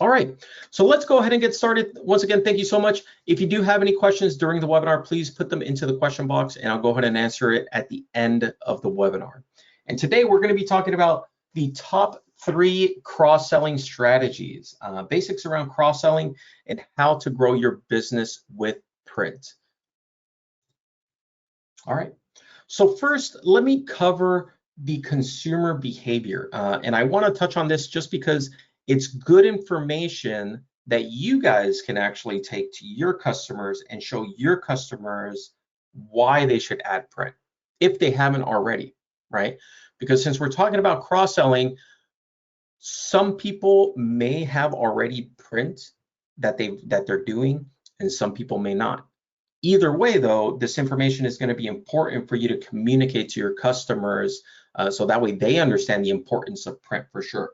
All right, so let's go ahead and get started. Once again, thank you so much. If you do have any questions during the webinar, please put them into the question box and I'll go ahead and answer it at the end of the webinar. And today we're going to be talking about the top 3 cross-selling strategies, basics around cross-selling and how to grow your business with print. All right, so first, let me cover the consumer behavior. And I want to touch on this just because it's good information that you guys can actually take to your customers and show your customers why they should add print if they haven't already, right? Because since we're talking about cross-selling, some people may have already print that they're doing and some people may not. Either way though, this information is going to be important for you to communicate to your customers so that way they understand the importance of print for sure.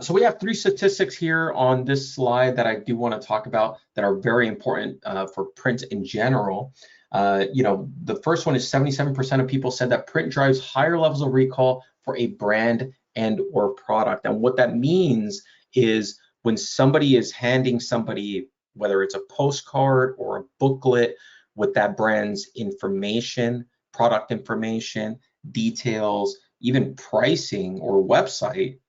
So we have 3 statistics here on this slide that I do want to talk about that are very important for print in general. The first one is 77% of people said that print drives higher levels of recall for a brand and or product. And what that means is when somebody is handing somebody, whether it's a postcard or a booklet with that brand's information, product information, details, even pricing or website,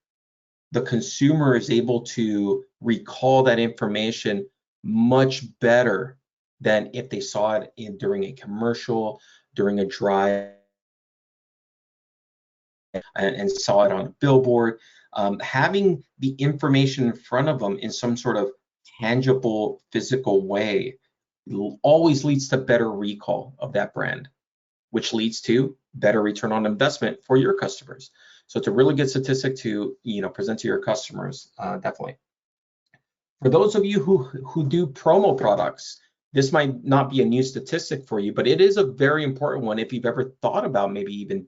the consumer is able to recall that information much better than if they saw it during a commercial, during a drive, and saw it on a billboard. Having the information in front of them in some sort of tangible, physical way always leads to better recall of that brand, which leads to better return on investment for your customers. So it's a really good statistic to present to your customers, definitely. For those of you who do promo products, this might not be a new statistic for you, but it is a very important one if you've ever thought about maybe even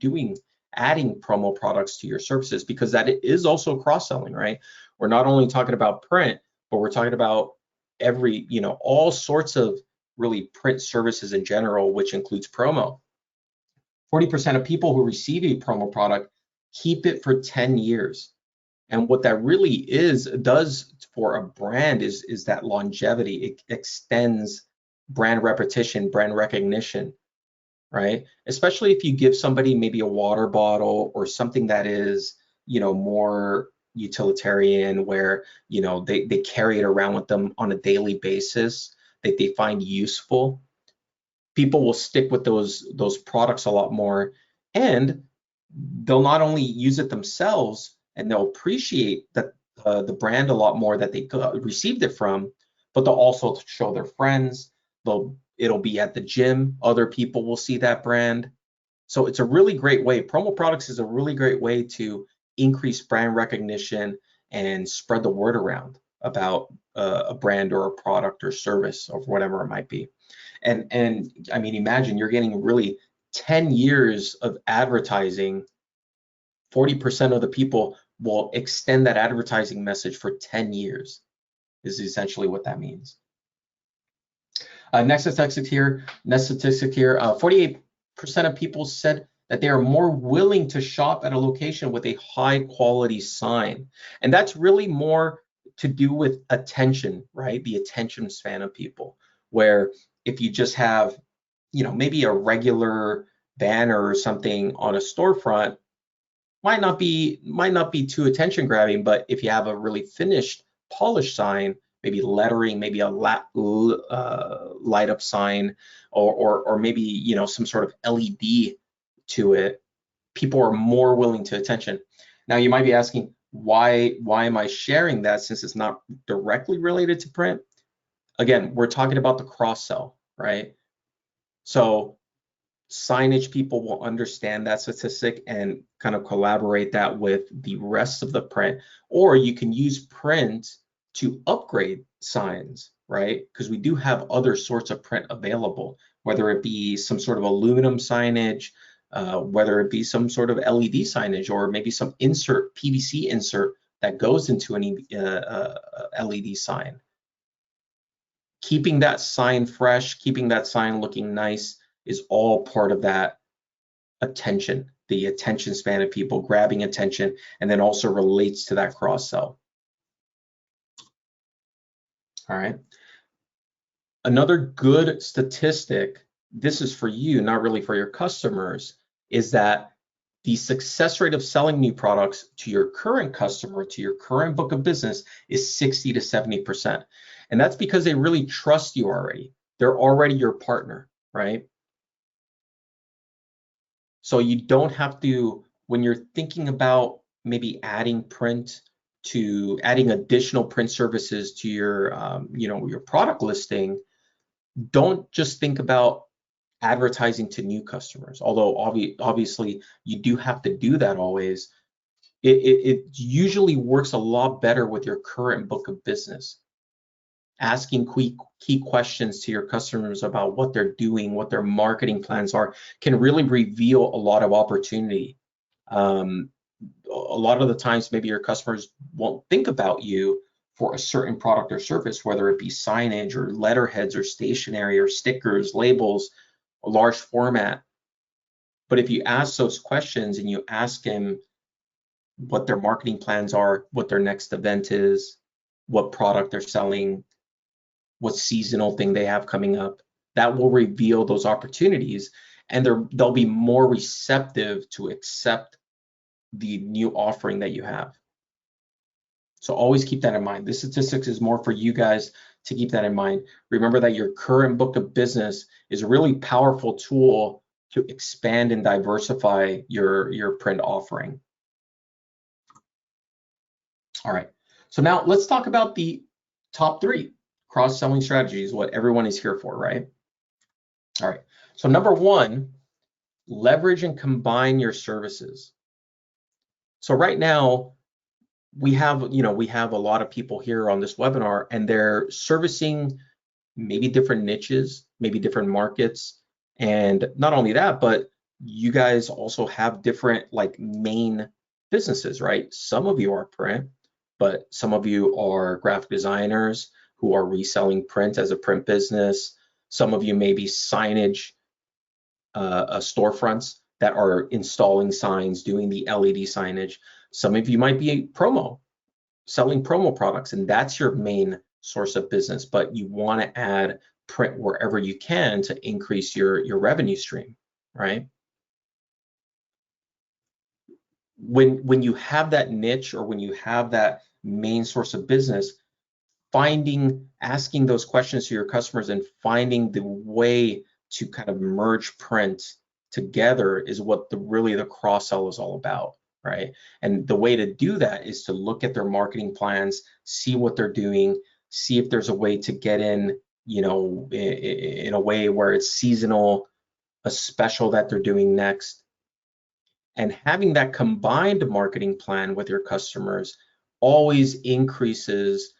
adding promo products to your services, because that is also cross-selling, right? We're not only talking about print, but we're talking about all sorts of really print services in general, which includes promo. 40% of people who receive a promo product keep it for 10 years. And what that really does for a brand is that longevity. It extends brand repetition, brand recognition, right? Especially if you give somebody maybe a water bottle or something that is, more utilitarian, where, they carry it around with them on a daily basis that they find useful. People will stick with those products a lot more, and they'll not only use it themselves and they'll appreciate that the brand a lot more that they received it from, but they'll also show their friends. It'll be at the gym. Other people will see that brand. So it's a really great way. Promo products is a really great way to increase brand recognition and spread the word around about a brand or a product or service or whatever it might be. And I mean, imagine you're getting really 10 years of advertising. 40% of the people will extend that advertising message for 10 years is essentially what that means. Next statistic here, 48% of people said that they are more willing to shop at a location with a high quality sign. And that's really more to do with attention, right? The attention span of people, where if you just have, maybe a regular banner or something on a storefront, might not be too attention grabbing, but if you have a really finished, polished sign, maybe lettering, maybe a light up sign, or maybe some sort of LED to it, people are more willing to attention. Now you might be asking, why am I sharing that since it's not directly related to print? Again, we're talking about the cross-sell, right? So signage people will understand that statistic and kind of collaborate that with the rest of the print, or you can use print to upgrade signs, right? Because we do have other sorts of print available, whether it be some sort of aluminum signage, whether it be some sort of LED signage, or maybe some PVC insert that goes into an LED sign. Keeping that sign fresh, keeping that sign looking nice is all part of that attention, the attention span of people, grabbing attention, and then also relates to that cross-sell. All right. Another good statistic, this is for you, not really for your customers, is that the success rate of selling new products to your current customer, to your current book of business, is 60 to 70%. And that's because they really trust you already. They're already your partner, right? So you don't have to, when you're thinking about maybe adding additional print services to your, your product listing, don't just think about advertising to new customers, although obviously you do have to do that always. It usually works a lot better with your current book of business. Asking key questions to your customers about what they're doing, what their marketing plans are, can really reveal a lot of opportunity. A lot of the times, maybe your customers won't think about you for a certain product or service, whether it be signage or letterheads or stationery or stickers, labels, a large format. But if you ask those questions and you ask them what their marketing plans are, what their next event is, what product they're selling, what seasonal thing they have coming up, that will reveal those opportunities, and they'll be more receptive to accept the new offering that you have. So always keep that in mind. This statistics is more for you guys to keep that in mind. Remember that your current book of business is a really powerful tool to expand and diversify your print offering. All right, so now let's talk about the top 3 cross-selling strategies, what everyone is here for, right? All right, so number 1, leverage and combine your services. So right now, we have a lot of people here on this webinar, and they're servicing maybe different niches, maybe different markets. And not only that, but you guys also have different main businesses, right? Some of you are print, but some of you are graphic designers who are reselling print as a print business. Some of you may be signage storefronts that are installing signs, doing the LED signage. Some of you might be selling promo products, and that's your main source of business, but you want to add print wherever you can to increase your revenue stream, right? When you have that niche, or when you have that main source of business, asking those questions to your customers and finding the way to kind of merge print together is what really the cross-sell is all about, right? And the way to do that is to look at their marketing plans, see what they're doing, see if there's a way to get in, in a way where it's seasonal, a special that they're doing next. And having that combined marketing plan with your customers always increases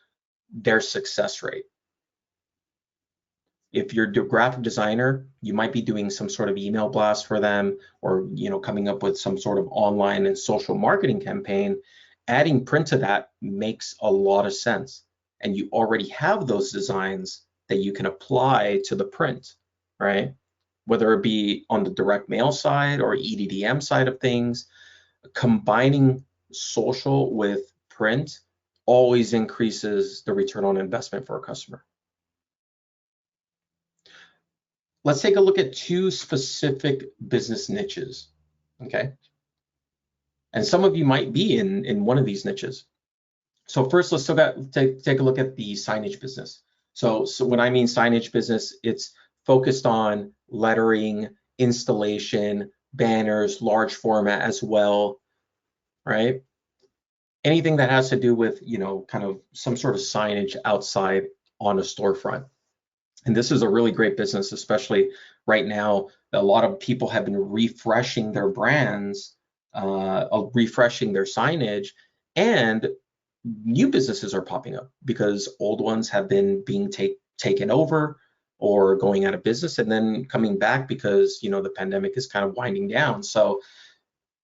their success rate. If you're a graphic designer, you might be doing some sort of email blast for them, or coming up with some sort of online and social marketing campaign. Adding print to that makes a lot of sense, and you already have those designs that you can apply to the print, right? Whether it be on the direct mail side or EDDM side of things, combining social with print always increases the return on investment for a customer. Let's take a look at 2 specific business niches, okay? And some of you might be in one of these niches. So first, let's take a look at the signage business. So when I mean signage business, it's focused on lettering, installation, banners, large format as well, right? Anything that has to do with, kind of some sort of signage outside on a storefront. And this is a really great business, especially right now. A lot of people have been refreshing their brands, refreshing their signage, and new businesses are popping up because old ones have been being taken over or going out of business, and then coming back because the pandemic is kind of winding down. So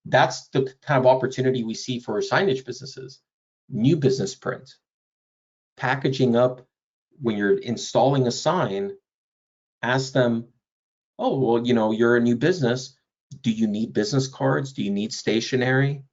that's the kind of opportunity we see for signage businesses. New business print, packaging up. When you're installing a sign, ask them, oh, well, you're a new business. Do you need business cards? Do you need stationery?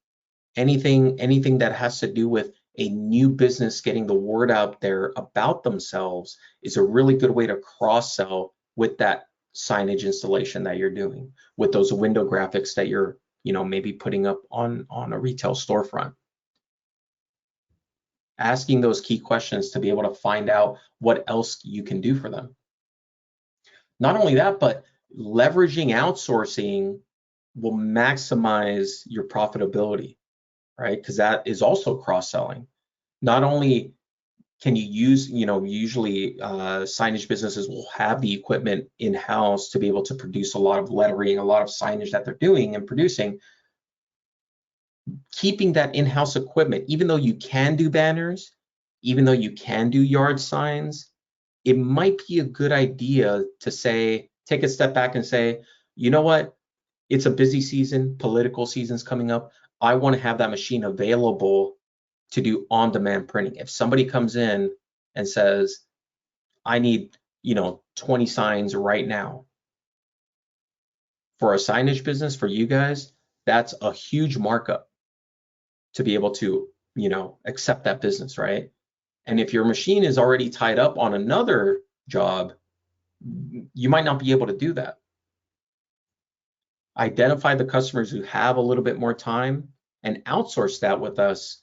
Anything that has to do with a new business getting the word out there about themselves is a really good way to cross-sell with that signage installation that you're doing, with those window graphics that you're, maybe putting up on a retail storefront. Asking those key questions to be able to find out what else you can do for them. Not only that, but leveraging outsourcing will maximize your profitability, right? Because that is also cross-selling. Not only can you use, usually signage businesses will have the equipment in-house to be able to produce a lot of lettering, a lot of signage that they're doing and producing. Keeping that in-house equipment, even though you can do banners, even though you can do yard signs, it might be a good idea to say, take a step back and say, you know what? It's a busy season, political season's coming up. I want to have that machine available to do on-demand printing. If somebody comes in and says, I need, 20 signs right now. For a signage business, for you guys, that's a huge markup to be able to, accept that business, right? And if your machine is already tied up on another job, you might not be able to do that. Identify the customers who have a little bit more time and outsource that with us,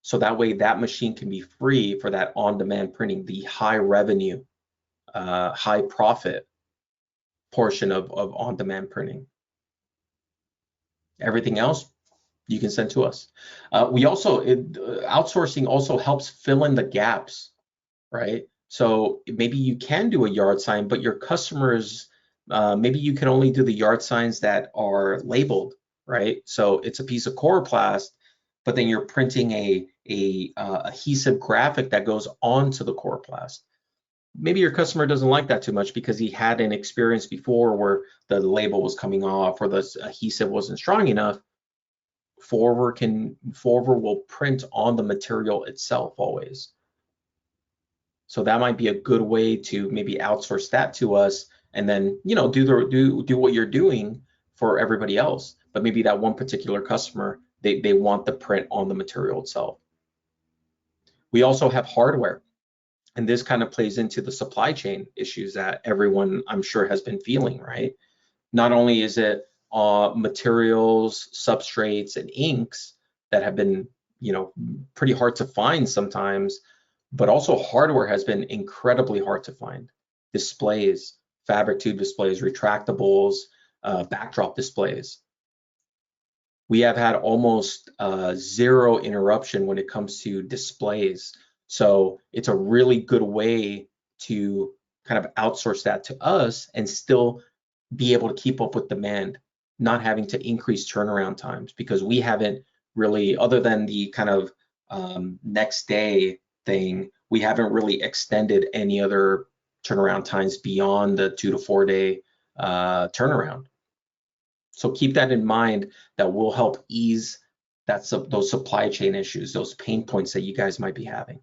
so that way that machine can be free for that on-demand printing, the high revenue, high profit portion of on-demand printing. Everything else you can send to us. We also, outsourcing also helps fill in the gaps, right? So maybe you can do a yard sign, but your customers, maybe you can only do the yard signs that are labeled, right? So it's a piece of coroplast, but then you're printing a adhesive graphic that goes onto the coroplast. Maybe your customer doesn't like that too much because he had an experience before where the label was coming off or the adhesive wasn't strong enough. Forward will print on the material itself always. So that might be a good way to maybe outsource that to us, and then do what you're doing for everybody else. But maybe that one particular customer, they want the print on the material itself. We also have hardware, and this kind of plays into the supply chain issues that everyone, I'm sure, has been feeling, right? Not only is it materials, substrates, and inks that have been, pretty hard to find sometimes, but also hardware has been incredibly hard to find. Displays, fabric tube displays, retractables, backdrop displays. We have had almost zero interruption when it comes to displays. So it's a really good way to kind of outsource that to us and still be able to keep up with demand, not having to increase turnaround times, because we haven't really, other than the kind of next day thing, we haven't really extended any other turnaround times beyond the 2 to 4 day turnaround. So keep that in mind. That will help ease those supply chain issues, those pain points that you guys might be having.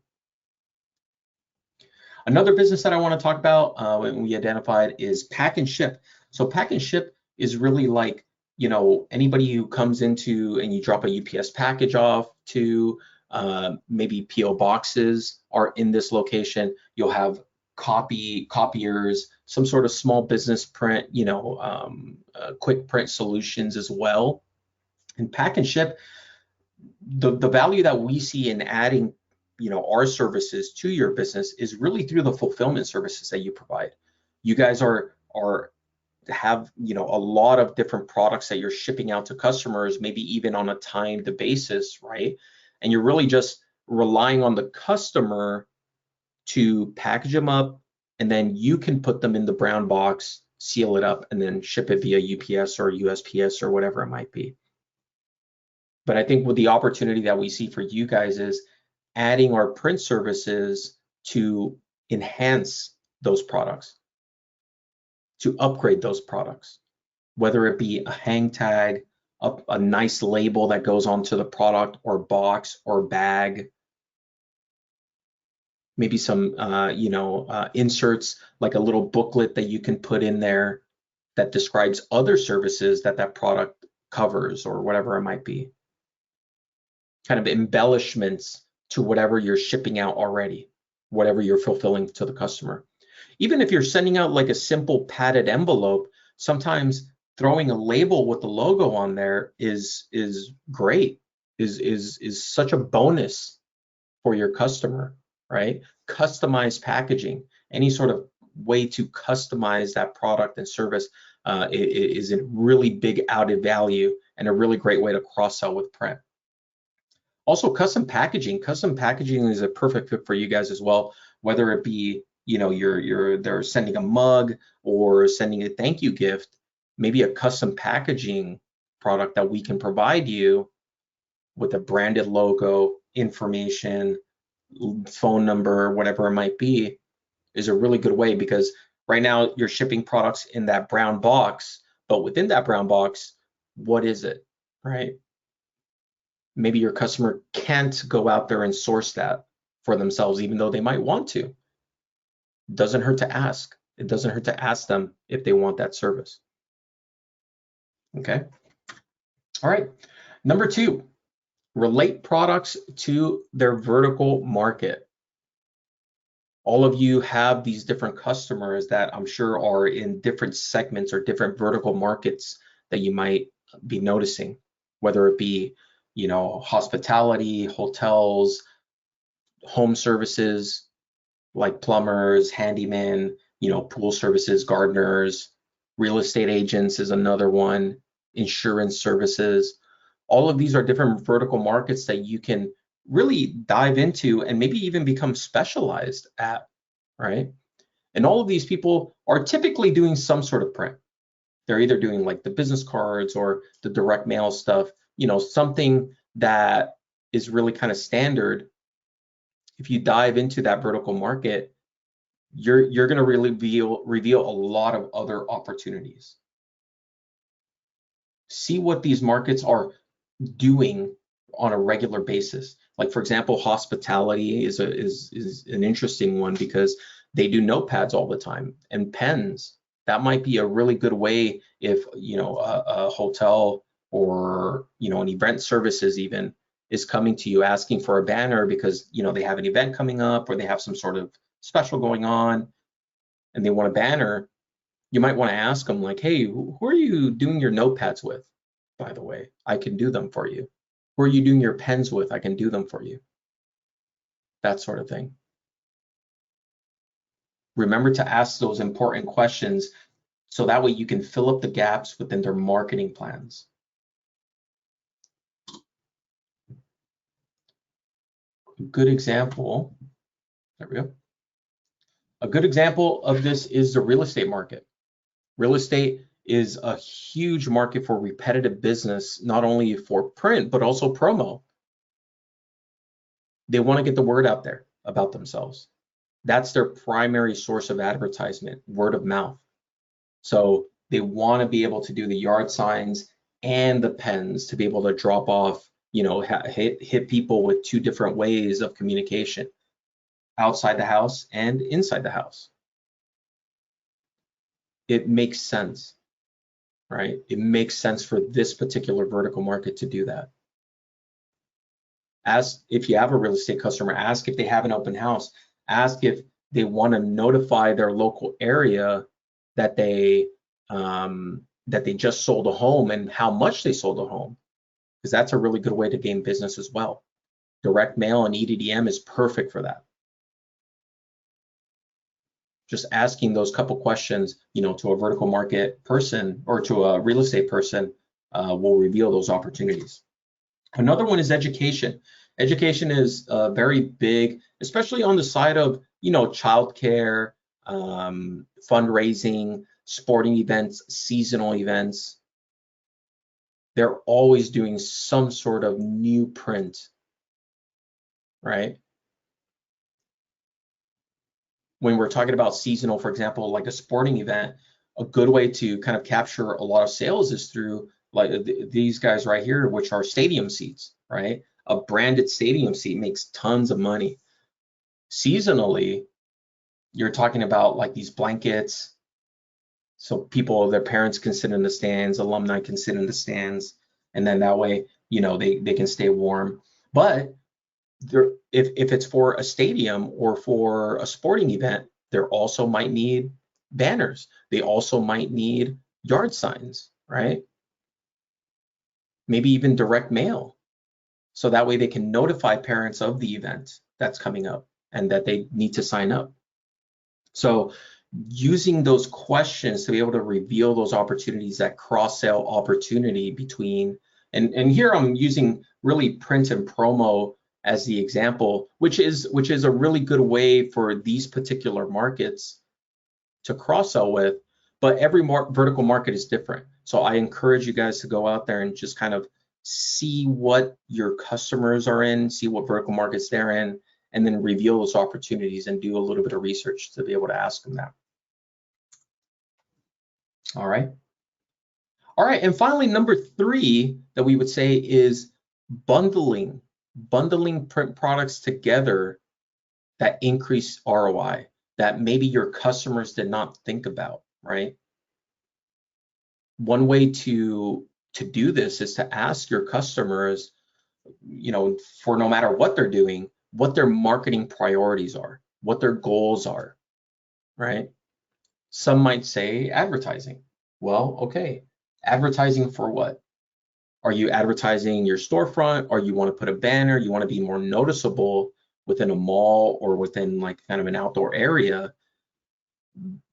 Another business that I want to talk about when we identified is pack and ship. So pack and ship is really like, anybody who comes into and you drop a UPS package off to, maybe PO boxes are in this location. You'll have copiers, some sort of small business print, quick print solutions as well. And pack and ship, the value that we see in adding, our services to your business is really through the fulfillment services that you provide. You guys have a lot of different products that you're shipping out to customers, maybe even on a timed basis, right? And you're really just relying on the customer to package them up, and then you can put them in the brown box, seal it up, and then ship it via UPS or USPS or whatever it might be. But I think with the opportunity that we see for you guys is adding our print services to enhance those products, to upgrade those products, whether it be a hang tag, a nice label that goes onto the product or box or bag, maybe some inserts, like a little booklet that you can put in there that describes other services that product covers or whatever it might be. Kind of embellishments to whatever you're shipping out already, whatever you're fulfilling to the customer. Even if you're sending out like a simple padded envelope, sometimes throwing a label with the logo on there is great, is such a bonus for your customer, right? Customized packaging, any sort of way to customize that product and service is a really big added value and a really great way to cross-sell with print. Also, custom packaging. Custom packaging is a perfect fit for you guys as well, whether it be, you know, they're sending a mug or sending a thank you gift, maybe a custom packaging product that we can provide you with a branded logo, information, phone number, whatever it might be, is a really good way, because right now you're shipping products in that brown box, but within that brown box, what is it, right? Maybe your customer can't go out there and source that for themselves, even though they might want to. It doesn't hurt to ask. It doesn't hurt to ask them if they want that service. Okay. All right. Number 2, relate products to their vertical market. All of you have these different customers that I'm sure are in different segments or different vertical markets that you might be noticing, whether it be, you know, hospitality, hotels, home services like plumbers, handymen, you know, pool services, gardeners, real estate agents is another one, insurance services. All of these are different vertical markets that you can really dive into and maybe even become specialized at, right? And all of these people are typically doing some sort of print. They're either doing like the business cards or the direct mail stuff, you know, something that is really kind of standard. If you dive into that vertical market, you're going to really reveal a lot of other opportunities. See what these markets are doing on a regular basis. Like, for example, hospitality is an interesting one because they do notepads all the time and pens. That might be a really good way if, you know, a hotel or, you know, an event services even is coming to you asking for a banner because, you know, they have an event coming up or they have some sort of special going on and they want a banner. You might want to ask them like, hey, who are you doing your notepads with? By the way, I can do them for you. Who are you doing your pens with? I can do them for you. That sort of thing. Remember to ask those important questions so that way you can fill up the gaps within their marketing plans. A good example, there we go. A good example of this is the real estate market. Real estate is a huge market for repetitive business, not only for print, but also promo. They want to get the word out there about themselves. That's their primary source of advertisement, word of mouth. So they want to be able to do the yard signs and the pens to be able to drop off, you know, hit people with 2 different ways of communication, outside the house and inside the house. It makes sense, right? It makes sense for this particular vertical market to do that. Ask if you have a real estate customer, ask if they have an open house, ask if they want to notify their local area that they just sold a home and how much they sold a home, because that's a really good way to gain business as well. Direct mail and EDDM is perfect for that. Just asking those couple questions, you know, to a vertical market person or to a real estate person will reveal those opportunities. Another one is education. Education is very big, especially on the side of, you know, childcare, fundraising, sporting events, seasonal events. They're always doing some sort of new print, right? When we're talking about seasonal, for example, like a sporting event, a good way to kind of capture a lot of sales is through like these guys right here, which are stadium seats, right? A branded stadium seat makes tons of money. Seasonally, you're talking about like these blankets, so people, their parents can sit in the stands, alumni can sit in the stands, and then that way, you know, they can stay warm. But if it's for a stadium or for a sporting event, there also might need banners. They also might need yard signs, right? Maybe even direct mail. So that way they can notify parents of the event that's coming up and that they need to sign up. So using those questions to be able to reveal those opportunities, that cross-sale opportunity between, and here I'm using really print and promo as the example, which is a really good way for these particular markets to cross-sell with, but every vertical market is different. So I encourage you guys to go out there and just kind of see what your customers are in, see what vertical markets they're in, and then reveal those opportunities and do a little bit of research to be able to ask them that. All right. All right, and finally, number 3 that we would say is bundling print products together that increase ROI, that maybe your customers did not think about, right? One way to do this is to ask your customers, you know, for no matter what they're doing, what their marketing priorities are, what their goals are, right? Some might say advertising. Well, okay, advertising for what? Are you advertising your storefront, or you want to put a banner, you want to be more noticeable within a mall or within like kind of an outdoor area?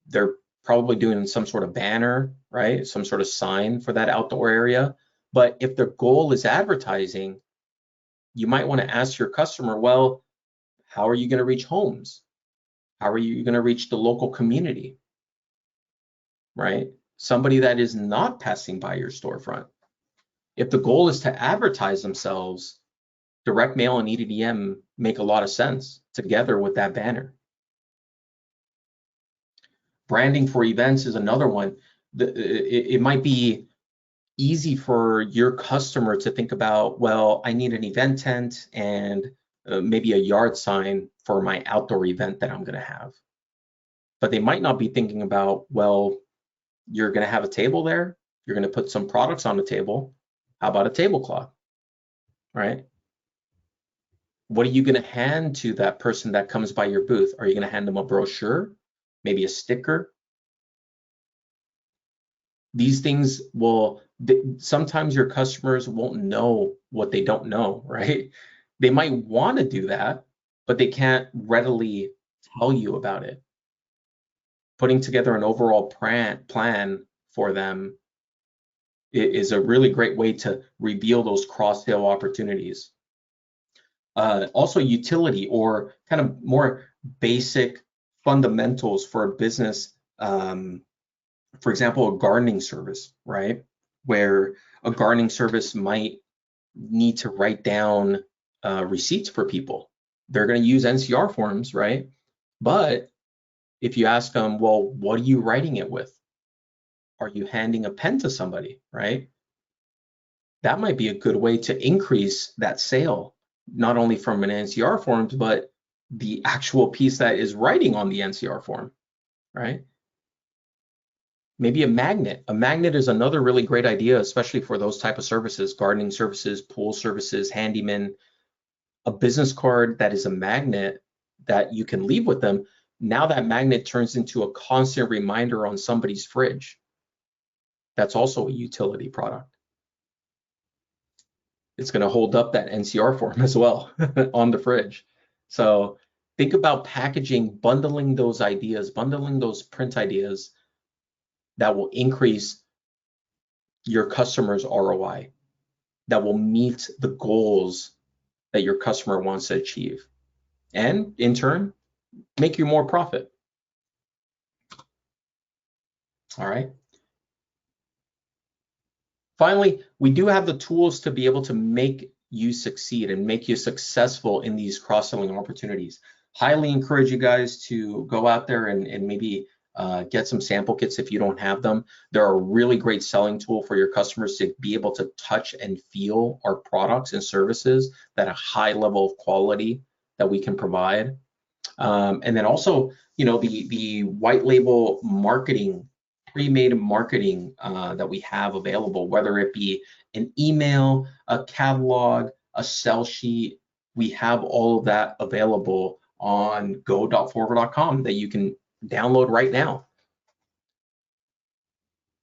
They're probably doing some sort of banner, right? Some sort of sign for that outdoor area. But if their goal is advertising, you might want to ask your customer, well, how are you going to reach homes? How are you going to reach the local community, right? Somebody that is not passing by your storefront. If the goal is to advertise themselves, direct mail and EDDM make a lot of sense together with that banner. Branding for events is another one. It might be easy for your customer to think about, well, I need an event tent and maybe a yard sign for my outdoor event that I'm going to have. But they might not be thinking about, well, you're going to have a table there, you're going to put some products on the table. How about a tablecloth, right? What are you going to hand to that person that comes by your booth? Are you going to hand them a brochure, maybe a sticker? These things will, sometimes your customers won't know what they don't know, right? They might want to do that, but they can't readily tell you about it. Putting together an overall plan for them is a really great way to reveal those cross-sale opportunities. Also utility, or kind of more basic fundamentals for a business. For example, a gardening service, right? Where a gardening service might need to write down receipts for people. They're going to use NCR forms, right? But if you ask them, well, what are you writing it with? Are you handing a pen to somebody, right? That might be a good way to increase that sale, not only from an NCR form, but the actual piece that is writing on the NCR form, right? Maybe a magnet. A magnet is another really great idea, especially for those type of services, gardening services, pool services, handyman. A business card that is a magnet that you can leave with them. Now that magnet turns into a constant reminder on somebody's fridge. That's also a utility product. It's going to hold up that NCR form as well on the fridge. So think about packaging, bundling those ideas, bundling those print ideas that will increase your customer's ROI, that will meet the goals that your customer wants to achieve, and in turn, make you more profit. All right. Finally, we do have the tools to be able to make you succeed and make you successful in these cross-selling opportunities. Highly encourage you guys to go out there and maybe get some sample kits if you don't have them. They're a really great selling tool for your customers to be able to touch and feel our products and services at a high level of quality that we can provide. And then also, you know, the white label marketing, pre-made marketing that we have available, whether it be an email, a catalog, a sell sheet, we have all of that available on go.forver.com that you can download right now.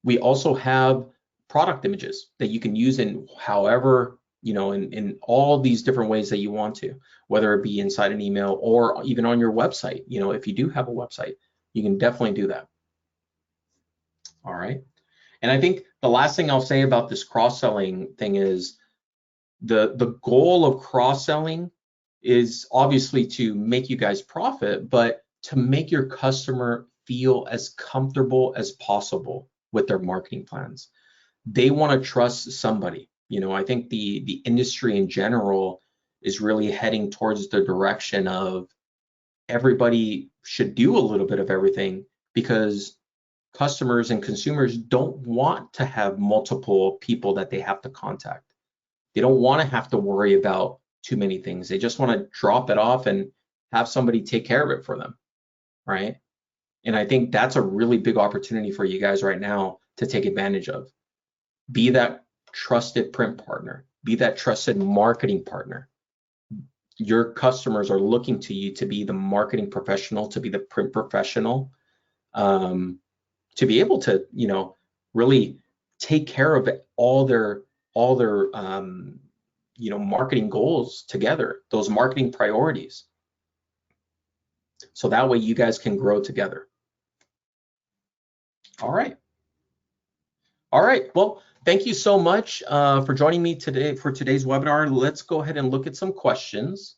We also have product images that you can use in however, in all these different ways that you want to, whether it be inside an email or even on your website. If you do have a website, you can definitely do that. All right. And I think the last thing I'll say about this cross-selling thing is the goal of cross-selling is obviously to make you guys profit, but to make your customer feel as comfortable as possible with their marketing plans. They want to trust somebody. I think the industry in general is really heading towards the direction of everybody should do a little bit of everything, because customers and consumers don't want to have multiple people that they have to contact. They don't want to have to worry about too many things. They just want to drop it off and have somebody take care of it for them, right? And I think that's a really big opportunity for you guys right now to take advantage of. Be that trusted print partner, be that trusted marketing partner. Your customers are looking to you to be the marketing professional, to be the print professional, to be able to, really take care of all their marketing goals together, those marketing priorities. So that way you guys can grow together. All right. Well, thank you so much for joining me today for today's webinar. Let's go ahead and look at some questions.